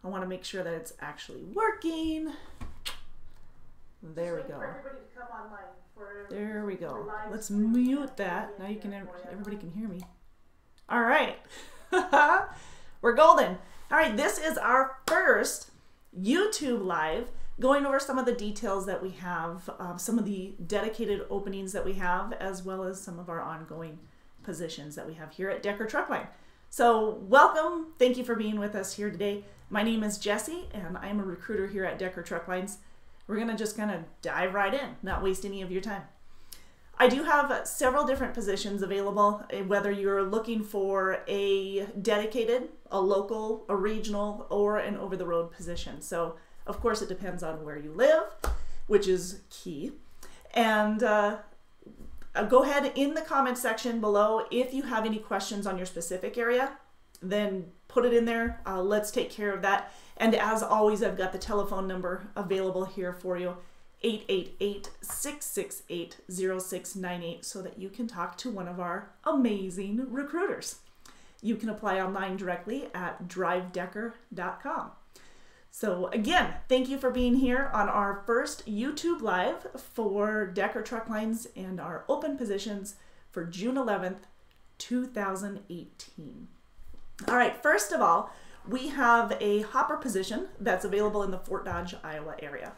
I want to make sure that it's actually working. There we go. There we go. Let's mute that. Now you can, everybody can hear me. All right. We're golden. All right, this is our first YouTube live, going over some of the details that we have, some of the dedicated openings that we have, as well as some of our ongoing positions that we have here at Decker Truck Line. So welcome. Thank you for being with us here today. My name is Jessie, and I'm a recruiter here at Decker Truck Lines. We're going to just kind of dive right in, not waste any of your time. I do have several different positions available, whether you're looking for a dedicated, a local, a regional, or an over-the-road position. So, of course, it depends on where you live, which is key. And go ahead in the comment section below if you have any questions on your specific area, then put it in there. Let's take care of that. And as always, I've got the telephone number available here for you, 888-668-0698, so that you can talk to one of our amazing recruiters. You can apply online directly at drivedecker.com. So again, thank you for being here on our first YouTube Live for Decker Truck Lines and our open positions for June 11th, 2018. All right, first of all, we have a hopper position that's available in the Fort Dodge, Iowa area.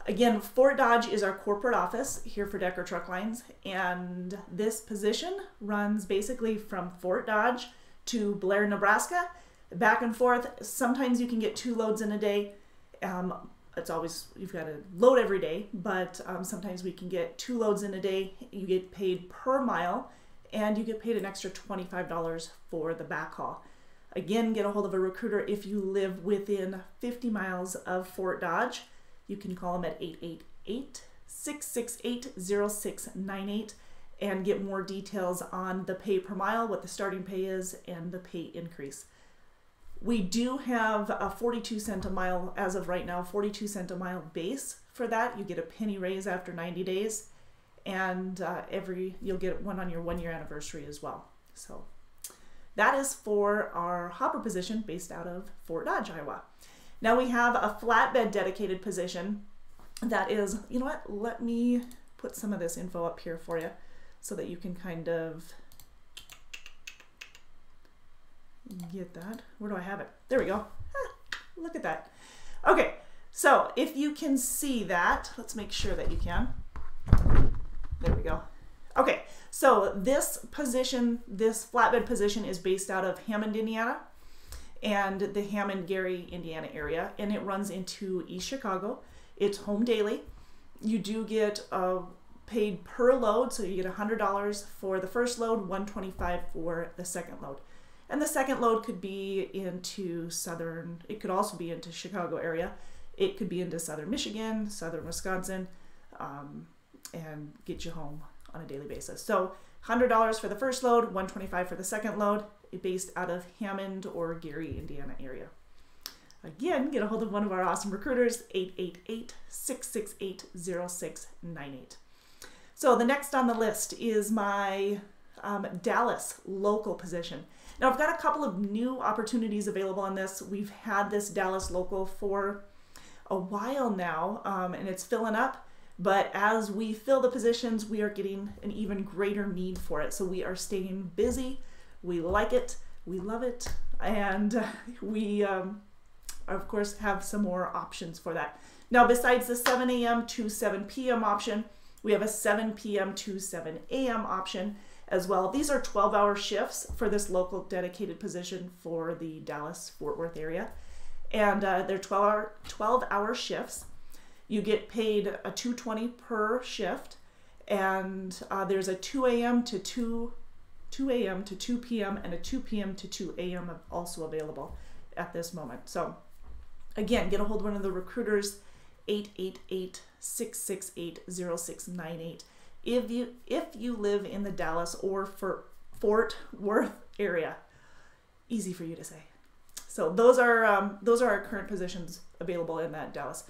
Again, Fort Dodge is our corporate office here for Decker Truck Lines, and this position runs basically from Fort Dodge to Blaire, Nebraska, back and forth. Sometimes you can get 2 loads in a day. It's always, you've got to load every day, but sometimes we can get 2 loads in a day. You get paid per mile, and you get paid an extra $25 for the backhaul. Again, get a hold of a recruiter if you live within 50 miles of Fort Dodge. You can call them at 888-668-0698 and get more details on the pay per mile, what the starting pay is, and the pay increase. We do have a 42 cent a mile as of right now, 42 cent a mile base for that. You get a penny raise after 90 days, and you'll get one on your 1-year anniversary as well. So that is for our hopper position based out of Fort Dodge, Iowa. Now we have a flatbed dedicated position that is, you know what, let me put some of this info up here for you so that you can kind of get that. Where do I have it? There we go. Look at that. Okay, so if you can see that, let's make sure that you can. There we go. Okay, so this position, this flatbed position is based out of Hammond, Indiana, and the Hammond, Gary, Indiana area, and it runs into East Chicago. It's home daily. You do get paid per load, so you get $100 for the first load, $125 for the second load. And the second load could be into southern, it could also be into Chicago area. It could be into southern Michigan, southern Wisconsin, and get you home on a daily basis. So $100 for the first load, $125 for the second load, based out of Hammond or Gary, Indiana area. Again, get a hold of one of our awesome recruiters, 888-668-0698. So the next on the list is my Dallas local position. Now I've got a couple of new opportunities available on this. We've had this Dallas local for a while now, and it's filling up. But as we fill the positions, we are getting an even greater need for it. So we are staying busy. We like it. We love it. And we, of course, have some more options for that. Now, besides the 7 a.m. to 7 p.m. option, we have a 7 p.m. to 7 a.m. option as well. These are 12-hour shifts for this local dedicated position for the Dallas-Fort Worth area. And they're 12-hour shifts. You get paid a $2.20 per shift, and there's a 2 a.m. to 2 a.m. to 2 p.m. and a 2 p.m. to 2 a.m. also available at this moment. So again, get a hold of one of the recruiters, 888-668-0698. If you live in the Dallas or Fort Worth area, easy for you to say. So those are our current positions available in that Dallas.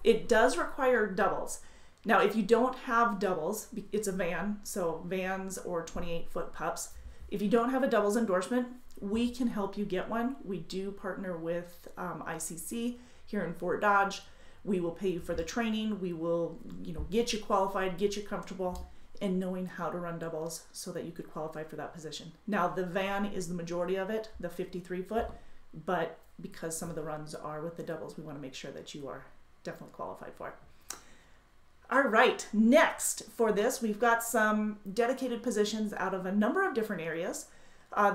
It does require doubles. Now, if you don't have doubles, it's a van, so vans or 28-foot pups, If you don't have a doubles endorsement, we can help you get one. We do partner with ICC here in Fort Dodge. We will pay you for the training. We will, get you qualified, get you comfortable in knowing how to run doubles so that you could qualify for that position. Now, the van is the majority of it, the 53 foot, but because some of the runs are with the doubles, we want to make sure that you are definitely qualified for it. All right, next for this, we've got some dedicated positions out of a number of different areas.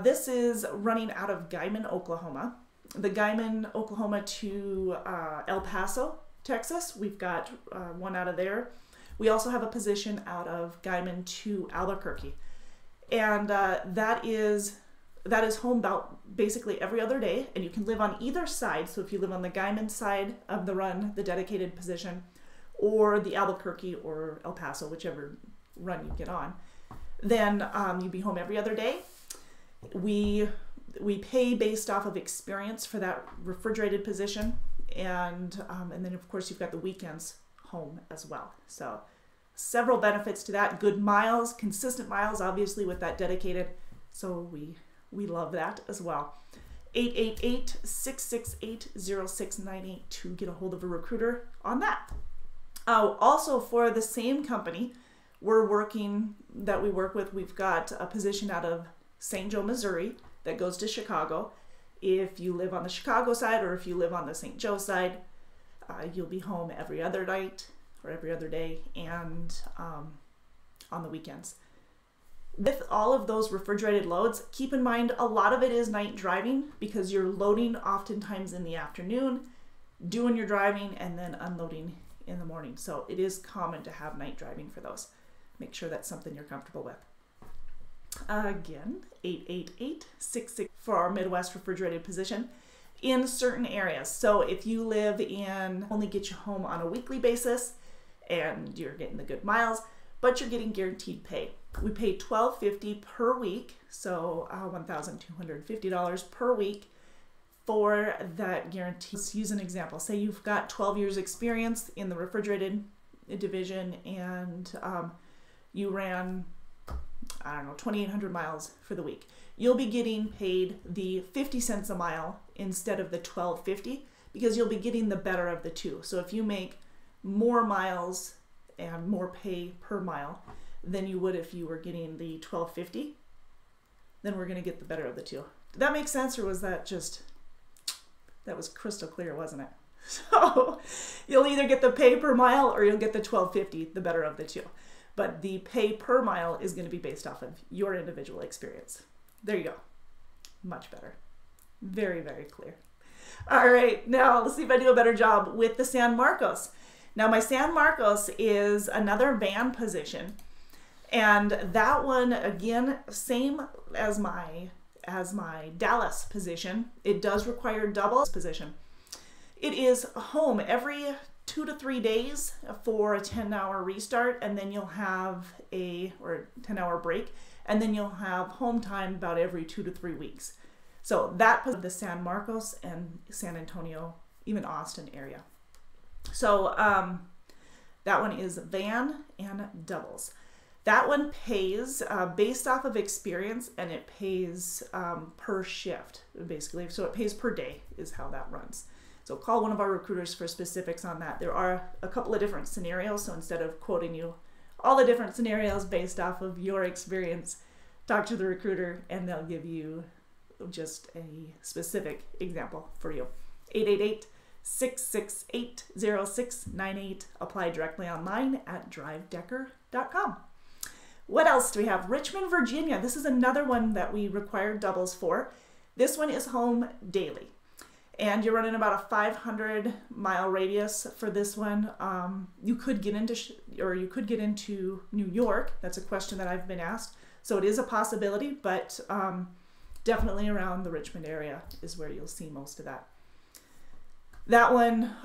This is running out of Guymon, Oklahoma. The Guymon, Oklahoma to El Paso, Texas. We've got one out of there. We also have a position out of Guymon to Albuquerque. And that is home about basically every other day, and you can live on either side. So if you live on the Guymon side of the run, the dedicated position, or the Albuquerque or El Paso, whichever run you get on, then you'd be home every other day. We pay based off of experience for that refrigerated position, and then of course you've got the weekends home as well. So several benefits to that. Good miles, consistent miles, obviously with that dedicated. So we love that as well. 888-668-0698 to get a hold of a recruiter on that. Also for the same company we work with, we've got a position out of St. Joe, Missouri that goes to Chicago. If you live on the Chicago side or if you live on the St. Joe side, you'll be home every other night or every other day and on the weekends. With all of those refrigerated loads, keep in mind a lot of it is night driving because you're loading oftentimes in the afternoon, doing your driving, and then unloading in the morning. So it is common to have night driving for those. Make sure that's something you're comfortable with. Again, 888-66 for our Midwest refrigerated position in certain areas. So if you live in, only get you home on a weekly basis and you're getting the good miles, but you're getting guaranteed pay. We pay $1,250 per week, so $1,250 per week for that guarantee. Let's use an example. Say you've got 12 years experience in the refrigerated division and you ran, 2,800 miles for the week. You'll be getting paid the 50 cents a mile instead of the $12.50 because you'll be getting the better of the two. So if you make more miles and more pay per mile than you would if you were getting the $12.50, then we're going to get the better of the two. Did that make sense, or was that just, that was crystal clear, wasn't it? So you'll either get the pay per mile or you'll get the $12.50, the better of the two. But the pay per mile is going to be based off of your individual experience. There you go. Much better. Very, very clear. All right, now let's see if I do a better job with the San Marcos. Now my San Marcos is another van position, and that one, again, same as my Dallas position. It does require double position. It is home every 2 to 3 days for a 10-hour restart, and then you'll have a 10-hour break, and then you'll have home time about every 2 to 3 weeks. So that was the San Marcos and San Antonio, even Austin area. So that one is van and doubles. That one pays based off of experience, and it pays per shift, basically. So it pays per day is how that runs. So call one of our recruiters for specifics on that. There are a couple of different scenarios, so instead of quoting you all the different scenarios based off of your experience, talk to the recruiter and they'll give you just a specific example for you. 888-668-0698. Apply directly online at drivedecker.com. What else do we have? Richmond, Virginia. This is another one that we require doubles for. This one is home daily. And you're running about a 500-mile radius for this one. You could get into New York. That's a question that I've been asked. So it is a possibility, but definitely around the Richmond area is where you'll see most of that. That one,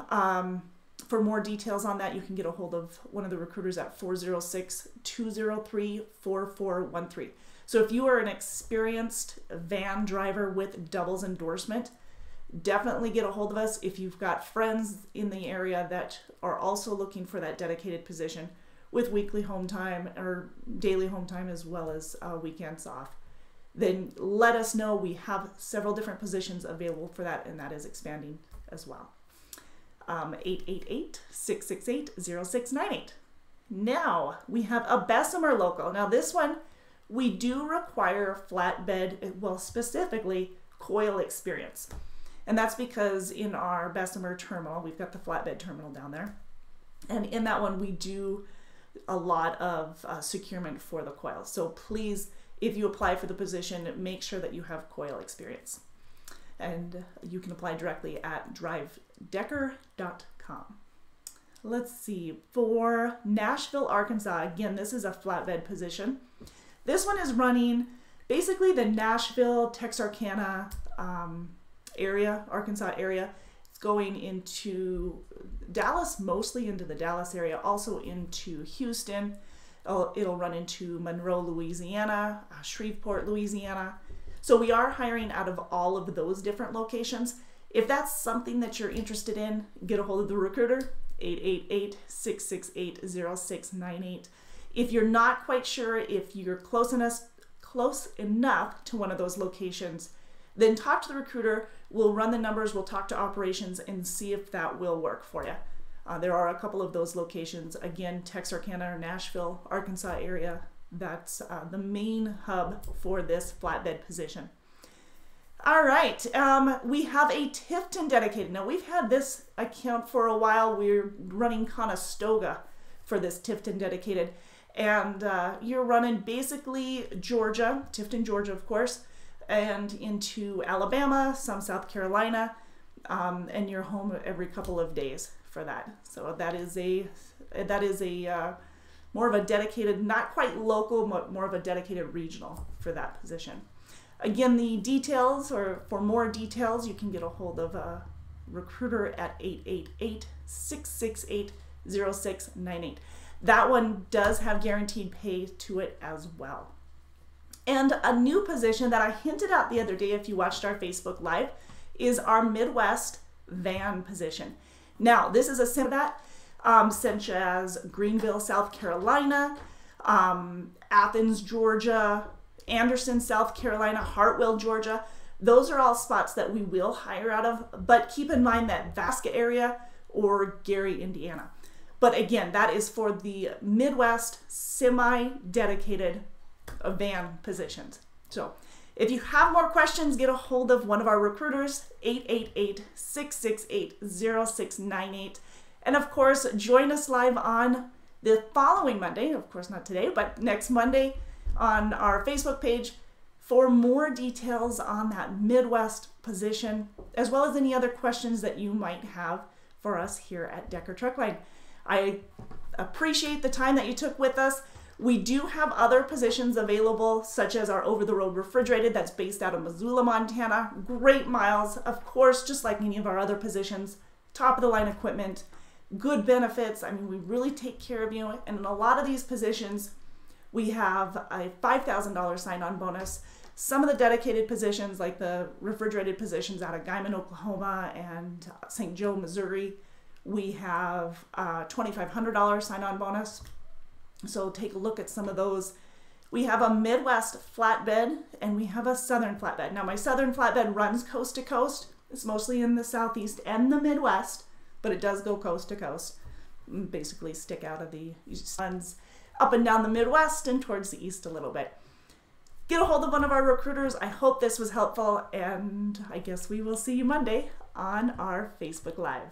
for more details on that, you can get a hold of one of the recruiters at 406-203-4413. So if you are an experienced van driver with doubles endorsement, definitely get a hold of us. If you've got friends in the area that are also looking for that dedicated position with weekly home time or daily home time as well as weekends off, then let us know. We have several different positions available for that, and that is expanding as well. 888-668-0698. Now we have a Bessemer local. Now this one, we do require flatbed, well, specifically coil experience. And that's because in our Bessemer terminal, we've got the flatbed terminal down there. And in that one, we do a lot of securement for the coil. So please, if you apply for the position, make sure that you have coil experience. And you can apply directly at drivedecker.com. Let's see, for Nashville, Arkansas, again, this is a flatbed position. This one is running basically the Nashville, Texarkana area, Arkansas area. It's going into Dallas, mostly into the Dallas area, also into Houston. It'll run into Monroe, Louisiana, Shreveport, Louisiana. So we are hiring out of all of those different locations. If that's something that you're interested in, get a hold of the recruiter, 888-668-0698. If you're not quite sure if you're close enough to one of those locations, then talk to the recruiter. We'll run the numbers, we'll talk to operations and see if that will work for you. There are a couple of those locations. Again, Texarkana or Nashville, Arkansas area. That's the main hub for this flatbed position. All right, we have a Tifton dedicated. Now we've had this account for a while. We're running Conestoga for this Tifton dedicated. And you're running basically Georgia, Tifton, Georgia, of course, and into Alabama, some South Carolina, and you're home every couple of days for that. So that is a more of a dedicated, not quite local, but more of a dedicated regional for that position. Again, the details, or for more details, you can get a hold of a recruiter at 888-668-0698. That one does have guaranteed pay to it as well. And a new position that I hinted at the other day, if you watched our Facebook Live, is our Midwest van position. Now, this is a sim that, such as Greenville, South Carolina, Athens, Georgia, Anderson, South Carolina, Hartwell, Georgia. Those are all spots that we will hire out of, but keep in mind that Nebraska area or Gary, Indiana. But again, that is for the Midwest semi-dedicated van positions. So if you have more questions, get a hold of one of our recruiters, 888-668-0698. And of course, join us live on the following Monday, of course not today, but next Monday on our Facebook page for more details on that Midwest position, as well as any other questions that you might have for us here at Decker Truckline. I appreciate the time that you took with us. We do have other positions available, such as our over-the-road refrigerated that's based out of Missoula, Montana. Great miles, of course, just like any of our other positions. Top-of-the-line equipment, good benefits. I mean, we really take care of you. And in a lot of these positions, we have a $5,000 sign-on bonus. Some of the dedicated positions, like the refrigerated positions out of Guymon, Oklahoma, and St. Joe, Missouri, we have a $2,500 sign-on bonus. So take a look at some of those. We have a Midwest flatbed and we have a Southern flatbed. Now my Southern flatbed runs coast to coast. It's mostly in the Southeast and the Midwest, but it does go coast to coast. Basically stick out of the runs up and down the Midwest and towards the East a little bit. Get a hold of one of our recruiters. I hope this was helpful, and I guess we will see you Monday on our Facebook Live.